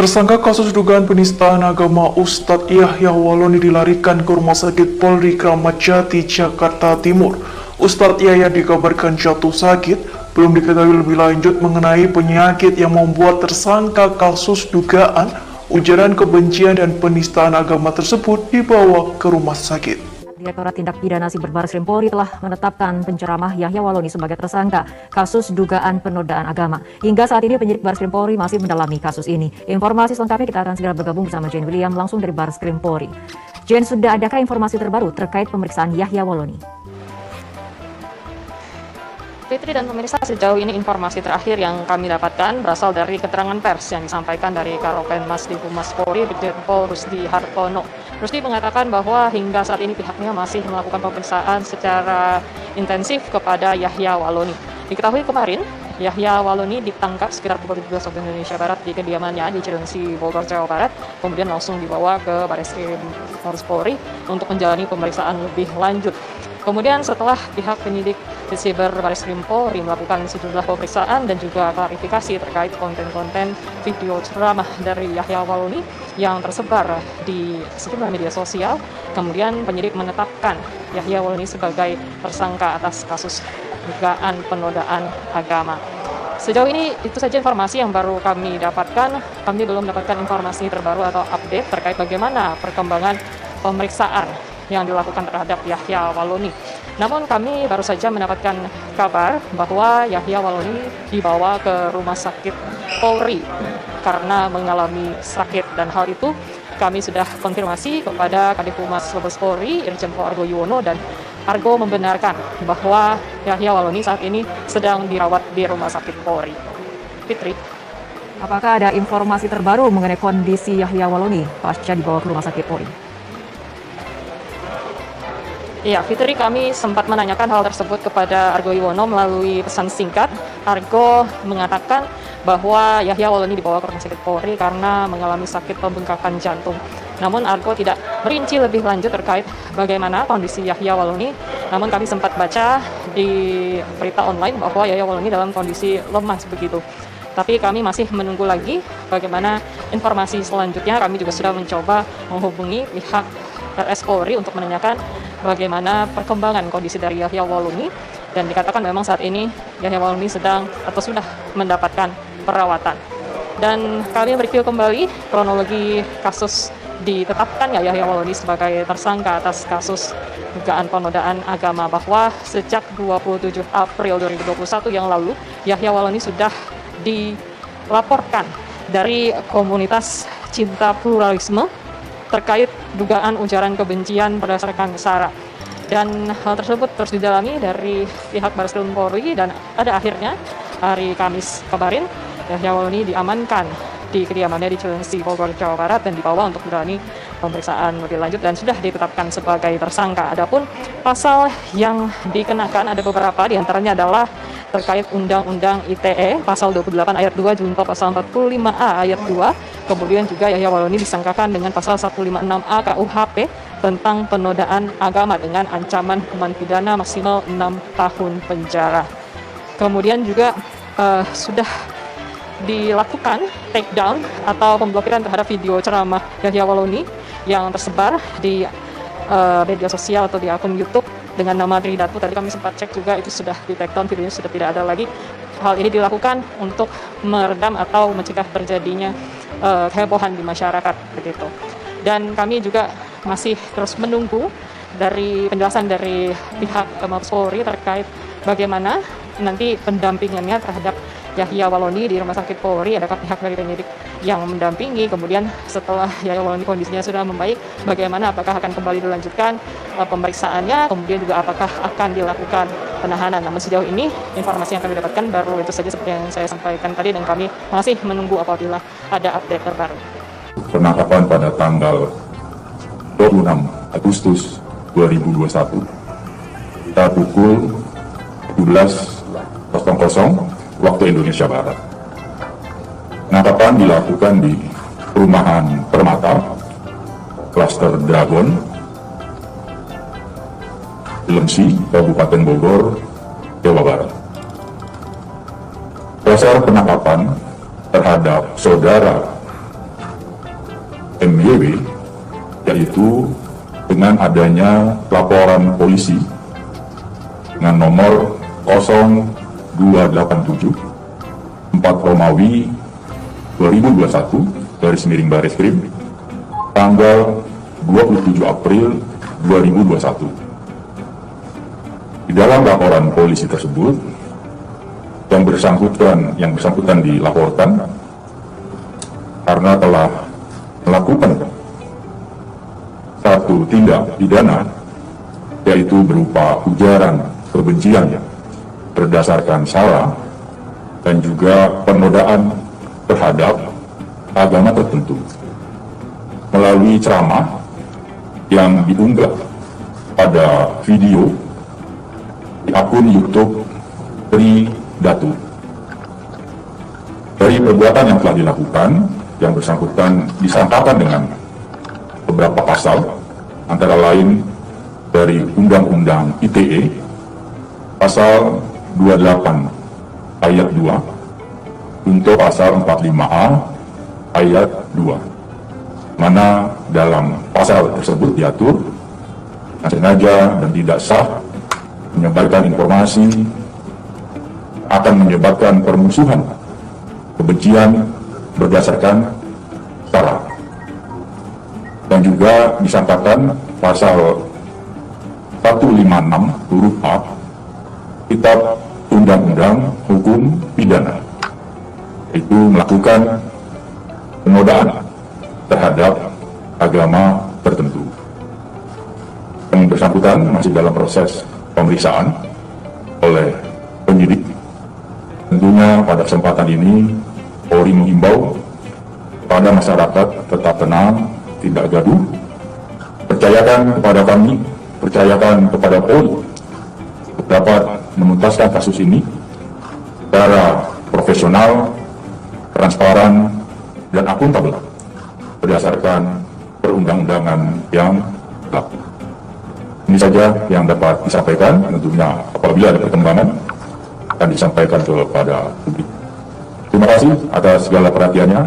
Tersangka kasus dugaan penistaan agama Ustadz Yahya Waloni dilarikan ke Rumah Sakit Polri Kramat Jati, Jakarta Timur. Ustadz Yahya dikabarkan jatuh sakit, belum diketahui lebih lanjut mengenai penyakit yang membuat tersangka kasus dugaan ujaran kebencian dan penistaan agama tersebut dibawa ke rumah sakit. Direktorat Tindak Pidana Siber Barreskrim Polri telah menetapkan penceramah Yahya Waloni sebagai tersangka kasus dugaan penodaan agama. Hingga saat ini penyidik Barreskrim Polri masih mendalami kasus ini. Informasi selengkapnya kita akan segera bergabung bersama Jane William langsung dari Barreskrim Polri. Jane, sudah adakah informasi terbaru terkait pemeriksaan Yahya Waloni? Fitri dan pemirsa, sejauh ini informasi terakhir yang kami dapatkan berasal dari keterangan pers yang disampaikan dari Karopenmas di Humas Polri, Brigjen Pol Rusdi Hartono. Rusdi mengatakan bahwa hingga saat ini pihaknya masih melakukan pemeriksaan secara intensif kepada Yahya Waloni. Diketahui kemarin, Yahya Waloni ditangkap sekitar pukul 17 waktu Indonesia Barat di kediamannya di Cilengsi, Bogor, Jawa Barat, kemudian langsung dibawa ke Barreskrim Mabes Polri untuk menjalani pemeriksaan lebih lanjut. Kemudian setelah pihak penyidik Siber Barreskrim Polri melakukan sejumlah pemeriksaan dan juga klarifikasi terkait konten-konten video ceramah dari Yahya Waloni yang tersebar di sejumlah media sosial, kemudian penyidik menetapkan Yahya Waloni sebagai tersangka atas kasus dugaan penodaan agama. Sejauh ini itu saja informasi yang baru kami dapatkan. Kami belum mendapatkan informasi terbaru atau update terkait bagaimana perkembangan pemeriksaan yang dilakukan terhadap Yahya Waloni. Namun kami baru saja mendapatkan kabar bahwa Yahya Waloni dibawa ke rumah sakit Polri karena mengalami sakit, dan hal itu kami sudah konfirmasi kepada Kadif Humas Mabes Polri, Irjen Pol Argo Yuwono, dan Argo membenarkan bahwa Yahya Waloni saat ini sedang dirawat di rumah sakit Polri. Fitri, apakah ada informasi terbaru mengenai kondisi Yahya Waloni pasca dibawa ke rumah sakit Polri? Iya, Fitri, kami sempat menanyakan hal tersebut kepada Argo Yuwono melalui pesan singkat. Argo mengatakan bahwa Yahya Waloni dibawa ke rumah sakit Polri karena mengalami sakit pembengkakan jantung. Namun Argo tidak merinci lebih lanjut terkait bagaimana kondisi Yahya Waloni. Namun kami sempat baca di berita online bahwa Yahya Waloni dalam kondisi lemas begitu. Tapi kami masih menunggu lagi bagaimana informasi selanjutnya. Kami juga sudah mencoba menghubungi pihak RS Polri untuk menanyakan bagaimana perkembangan kondisi dari Yahya Waloni, dan dikatakan memang saat ini Yahya Waloni sedang atau sudah mendapatkan perawatan. Dan kami mereview kembali kronologi kasus ditetapkan Yahya Waloni sebagai tersangka atas kasus dugaan penodaan agama, bahwa sejak 27 April 2021 yang lalu Yahya Waloni sudah dilaporkan dari komunitas cinta pluralisme terkait dugaan ujaran kebencian berdasarkan SARA. Dan hal tersebut terus didalami dari pihak Barreskrim Polri, dan pada akhirnya hari Kamis kemarin Yahya Waloni diamankan di kediamannya di Cilengsi, Bogor, Jawa Barat, dan dibawa untuk menjalani pemeriksaan lebih lanjut dan sudah ditetapkan sebagai tersangka. Adapun pasal yang dikenakan ada beberapa, diantaranya adalah terkait Undang-Undang ITE pasal 28 ayat 2 junto pasal 45A ayat 2. Kemudian juga Yahya Waloni disangkakan dengan pasal 156A KUHP tentang penodaan agama dengan ancaman hukuman pidana maksimal 6 tahun penjara. Kemudian juga sudah dilakukan take down atau pemblokiran terhadap video ceramah Yahya Waloni yang tersebar di media sosial atau di akun YouTube dengan nama Tridatu. Tadi kami sempat cek juga itu sudah di take down, videonya sudah tidak ada lagi. Hal ini dilakukan untuk meredam atau mencegah terjadinya kehebohan di masyarakat begitu. Dan kami juga masih terus menunggu dari penjelasan dari pihak Mabes Polri terkait bagaimana nanti pendampingannya terhadap Yahya Waloni di rumah sakit Polri. Adakah pihak dari penyidik yang mendampingi? Kemudian setelah Yahya Waloni kondisinya sudah membaik, bagaimana, apakah akan kembali dilanjutkan pemeriksaannya, kemudian juga apakah akan dilakukan penahanan. Namun sejauh ini informasi yang kami dapatkan baru itu saja seperti yang saya sampaikan tadi, dan kami masih menunggu apabila ada update terbaru. Penangkapan pada tanggal 26 Agustus 2021 kita pukul 17.00 waktu Indonesia Barat. Penangkapan dilakukan di perumahan Permata, klaster Dragon, Cilengsi, Kabupaten Bogor, Jawa Barat. Dasar penangkapan terhadap saudara yaitu dengan adanya laporan polisi dengan nomor 0287 4 Romawi 2021 /Bareskrim tanggal 27 April 2021. Di dalam laporan polisi tersebut, yang bersangkutan dilaporkan karena telah melakukan satu tindak pidana, yaitu berupa ujaran kebencian berdasarkan sara dan juga penodaan terhadap agama tertentu melalui ceramah yang diunggah pada video di akun YouTube Tri Datu. Dari perbuatan yang telah dilakukan, yang bersangkutan disangkakan dengan beberapa pasal, antara lain dari Undang-Undang ITE, pasal 28 ayat 2, untuk pasal 45A ayat 2, mana dalam pasal tersebut diatur sengaja dan tidak sah menyebarkan informasi akan menyebabkan permusuhan, kebencian berdasarkan sara. Dan juga disangkakan pasal 156 huruf A Kitab Undang-Undang Hukum Pidana, yaitu melakukan penodaan terhadap agama tertentu. Yang bersangkutan masih dalam proses pemeriksaan oleh penyidik. Tentunya pada kesempatan ini Polri menghimbau pada masyarakat tetap tenang, tidak gaduh, percayakan kepada kami, percayakan kepada Polri dapat menuntaskan kasus ini secara profesional, transparan, dan akuntabel berdasarkan perundang-undangan yang berlaku. Ini saja yang dapat disampaikan. Tentunya apabila ada perkembangan akan disampaikan kepada publik. Terima kasih atas segala perhatiannya.